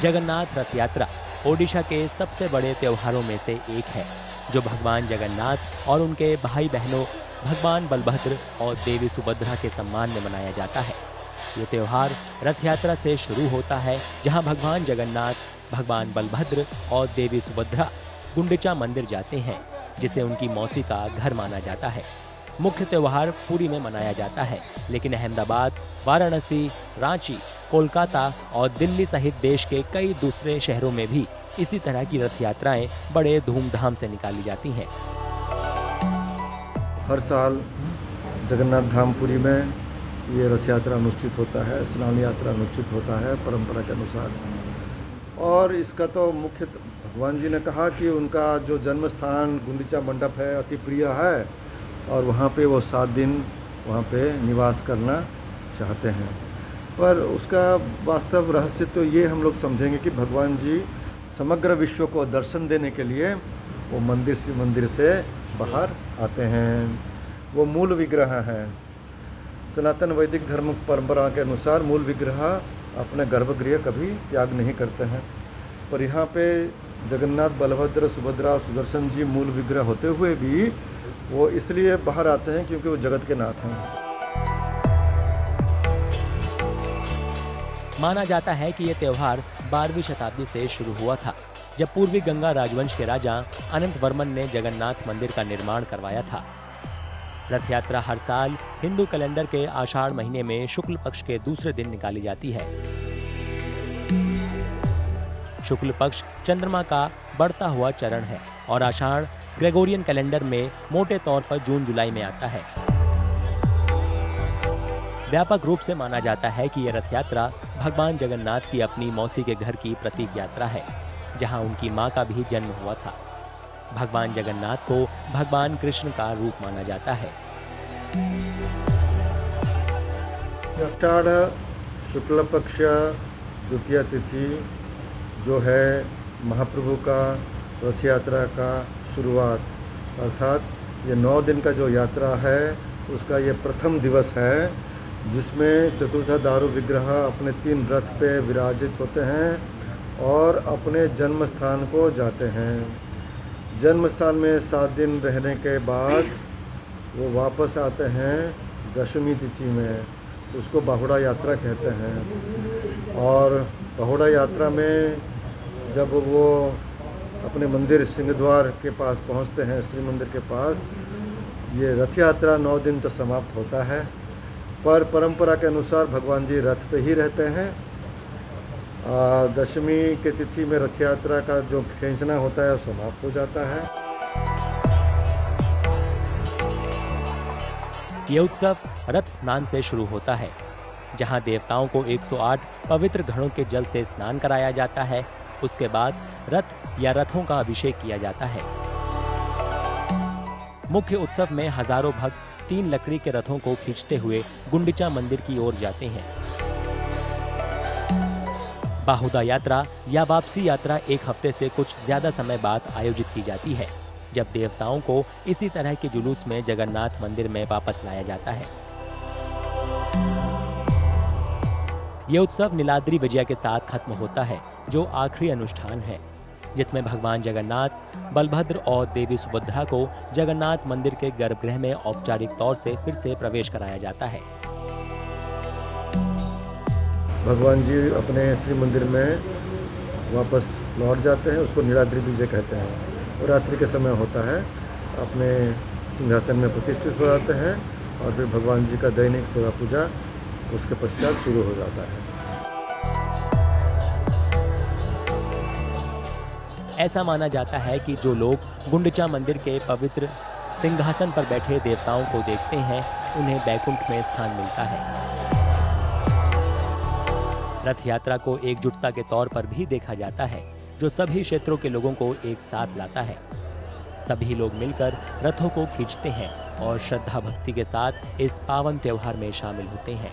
जगन्नाथ रथ यात्रा ओडिशा के सबसे बड़े त्योहारों में से एक है, जो भगवान जगन्नाथ और उनके भाई बहनों भगवान बलभद्र और देवी सुभद्रा के सम्मान में मनाया जाता है। ये त्योहार रथ यात्रा से शुरू होता है, जहां भगवान जगन्नाथ, भगवान बलभद्र और देवी सुभद्रा गुंडिचा मंदिर जाते हैं, जिसे उनकी मौसी का घर माना जाता है। मुख्य त्योहार पुरी में मनाया जाता है, लेकिन अहमदाबाद, वाराणसी, रांची, कोलकाता और दिल्ली सहित देश के कई दूसरे शहरों में भी इसी तरह की रथ यात्राएं बड़े धूमधाम से निकाली जाती हैं। हर साल जगन्नाथ धाम पुरी में ये रथ यात्रा अनुष्ठित होता है, स्नान यात्रा अनुष्ठित होता है परंपरा के अनुसार। और इसका तो मुख्य भगवान जी ने कहा कि उनका जो जन्म स्थान गुंडीचा मंडप है अति प्रिय है, और वहाँ पे वो 7 दिन वहाँ पे निवास करना चाहते हैं। पर उसका वास्तव रहस्य तो ये हम लोग समझेंगे कि भगवान जी समग्र विश्व को दर्शन देने के लिए वो मंदिर से बाहर आते हैं। वो मूल विग्रह हैं। सनातन वैदिक धर्म परंपरा के अनुसार मूल विग्रह अपने गर्भगृह कभी त्याग नहीं करते हैं, पर यहाँ पे जगन्नाथ, बलभद्र, सुभद्रा और सुदर्शन जी मूल विग्रह होते हुए भी वो इसलिए बाहर आते हैं क्योंकि वो जगत के नाथ हैं। माना जाता है कि यह त्योहार 12वीं शताब्दी से शुरू हुआ था, जब पूर्वी गंगा राजवंश के राजा अनंत वर्मन ने जगन्नाथ मंदिर का निर्माण करवाया था। रथ यात्रा हर साल हिंदू कैलेंडर के आषाढ़ महीने में शुक्ल पक्ष के दूसरे दिन निकाली जाती है। शुक्ल पक्ष चंद्रमा का बढ़ता हुआ चरण है और आषाढ़ ग्रेगोरियन कैलेंडर में मोटे तौर पर जून-जुलाई में आता है। व्यापक रूप से माना जाता है कि यह रथ यात्रा भगवान जगन्नाथ की अपनी मौसी के घर की प्रतीक यात्रा है, जहां उनकी मां का भी जन्म हुआ था। भगवान जगन्नाथ को भगवान कृष्ण का रूप माना जाता है। आषाढ़ शुक्ल पक्ष द्वितीय तिथि जो है महाप्रभु का रथ यात्रा का शुरुआत, अर्थात ये 9 दिन का जो यात्रा है उसका ये प्रथम दिवस है, जिसमें चतुर्धा दारू विग्रह अपने 3 रथ पे विराजित होते हैं और अपने जन्म स्थान को जाते हैं। जन्म स्थान में 7 दिन रहने के बाद वो वापस आते हैं दशमी तिथि में, उसको बाहुड़ा यात्रा कहते हैं। और बाहुड़ा यात्रा में जब वो अपने मंदिर सिंहद्वार के पास पहुंचते हैं, श्री मंदिर के पास, ये रथ यात्रा 9 दिन तो समाप्त होता है, पर परंपरा के अनुसार भगवान जी रथ पे ही रहते हैं। दशमी के तिथि में रथ यात्रा का जो खींचना होता है वो समाप्त हो जाता है। ये उत्सव रथ स्नान से शुरू होता है, जहां देवताओं को 108 पवित्र घड़ों के जल से स्नान कराया जाता है। उसके बाद रथ या रथों का अभिषेक किया जाता है। मुख्य उत्सव में हजारों भक्त 3 लकड़ी के रथों को खींचते हुए गुंडिचा मंदिर की ओर जाते हैं। बाहुड़ा यात्रा या वापसी यात्रा 1 हफ्ते से कुछ ज्यादा समय बाद आयोजित की जाती है, जब देवताओं को इसी तरह के जुलूस में जगन्नाथ मंदिर में वापस लाया जाता है। यह उत्सव नीलाद्री विजय के साथ खत्म होता है, जो आखिरी अनुष्ठान है, जिसमें भगवान जगन्नाथ, बलभद्र और देवी सुभद्रा को जगन्नाथ मंदिर के गर्भगृह में औपचारिक तौर से फिर से प्रवेश कराया जाता है। भगवान जी अपने श्री मंदिर में वापस लौट जाते हैं, उसको नीलाद्री विजय कहते हैं। और रात्रि के समय होता है, अपने सिंहासन में प्रतिष्ठित हो जाते हैं और फिर भगवान जी का दैनिक सेवा पूजा उसके पश्चात शुरू हो जाता है। ऐसा माना जाता है कि जो लोग गुंडिचा मंदिर के पवित्र सिंहासन पर बैठे देवताओं को देखते हैं, उन्हें बैकुंठ में स्थान मिलता है। रथ यात्रा को एकजुटता के तौर पर भी देखा जाता है, जो सभी क्षेत्रों के लोगों को एक साथ लाता है। सभी लोग मिलकर रथों को खींचते हैं और श्रद्धा भक्ति के साथ इस पावन त्योहार में शामिल होते हैं।